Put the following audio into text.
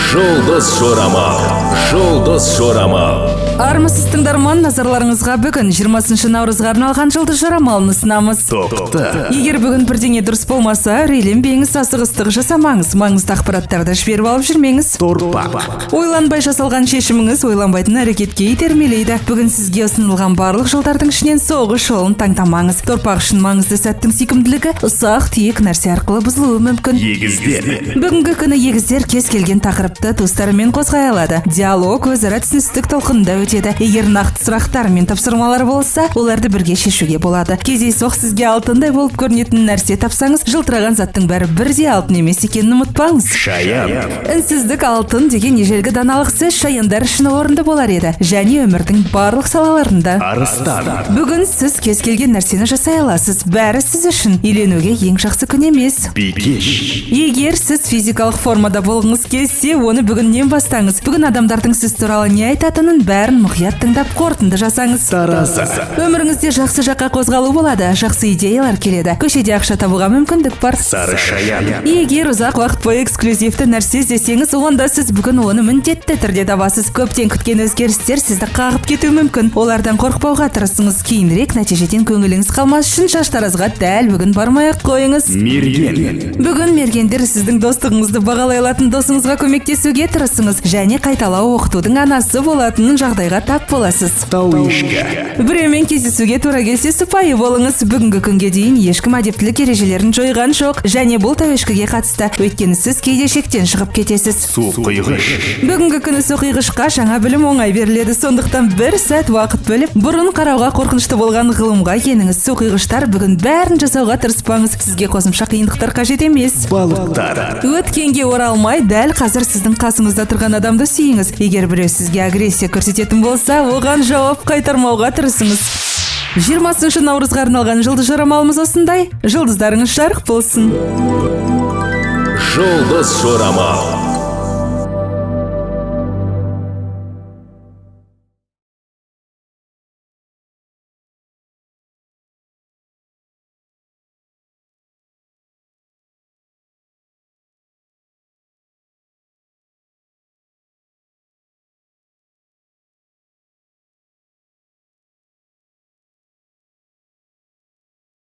Жұлдыз жорамал. Жұлдыз жорамал. Армысыз тыңдарман, назарларыңызға бүгін 20 наурызға арналған жұлдыз жорамалын ұсынамыз. Тоқта. Егер бүгін бірдеңе дұрыс болмаса, үрейленбеңіз, асығыстық жасамаңыз, маңызды ақпараттарды жіберіп алып жүрмеңіз. Торпақ. Ойланбай жасалған шешіміңіз ойланбайтын әрекетке итермелейді. Бүгін сізге ұсынылған барлық жолдардың ішінен соғыс жолын таңдамаңыз. Торпақ үшін маңызды сәттің сүйкімділігі ұсақ түйек нәрсе арқылы бұзылуы мүмкін. Егіздер. Бүгінгі күні егіздер кез келген тақырыпты достарымен қозғай алады. Диалог өзара түсіністік толқынында өтеді. Егер нақты сұрақтар мен тапсырмалар болса, оларды бірге шешуге болады. Кездейсоқ сізге алтындай болып көрінетін нәрсе тапсаңыз, жылтыраған заттың бәрі бірдей алтын емес екенін ұмытпаңыз. Шаян. Үнсіздік алтын деген ежелгі даналық сөз шаяндар үшін орынды болар еді, және өмірдің барлық салаларында. Арыстан. Бүгін сіз кез келген нәрсені жасай аласыз. Бәрі сіз үшін. Үйленуге ең жақсы күн емес. Бикеш. Егер сіз физикалық формада болғыңыз келсе, оны бүгіннен бастаңыз. Бүгін адамдардың сіз туралы не айтатынын бәрін мұқият тыңдап қорытынды жасаңыз. Таразы. Өміріңізде жақсы жаққа қозғалу болады, жақсы идеялар келеді. Көшеде ақша табуға мүмкіндік бар. Сары шаян. Егер ұзақ уақыт бойы эксклюзивті нәрсе іздесеңіз, онда сіз бүгін оны міндетті түрде табасыз. Көптен күткен өзгерістер сізді қағып кетуі мүмкін. Олардан қорықпауға тырысыңыз. Кейінірек нәтижеден көңіліңіз қалмас үшін шаштаразға дәл бүгін бармай-ақ қойыңыз. Мерген. Бүгін мергендер сіздің достығыңызды бағалай алатын досыңызға көмектесуге тырысыңыз, және қайталау оқытудың анасы болатынын жағдайға тап боласыз. Тауышқа. Біреумен кездесуге тура келсе, сыпайы болыңыз. Бүгінгі күнге дейін ешкім әдептілік ережелерін жойған жоқ, және бұл тәуешкіге қатысты. Өйткені сіз кейде шектен шығып кетесіз. Су құйғыш. Бүгінгі күні суқиғышқа жаңа білім оңай беріледі, сондықтан бір сәт уақыт бөліп, бұрын қарауға қорқынышты болған ғылымға еніңіз. Суқиғыштар бүгін бәрін жасауға тырыспаңыз. Сізге қосымша қиындықтар қажет емес. Балықтар. Өткенге оралмай, дәл қазір сіздің қасыңызда тұрған адамды сүйіңіз. Егер біреу сізге агрессия көрсететін болса, оған жауап қайтармауға тырысыңыз. 20 наурызға арналған жұлдыз жорамалымыз осындай. Жұлдыздарыңыз жарық болсын. Жұлдыз жорамал.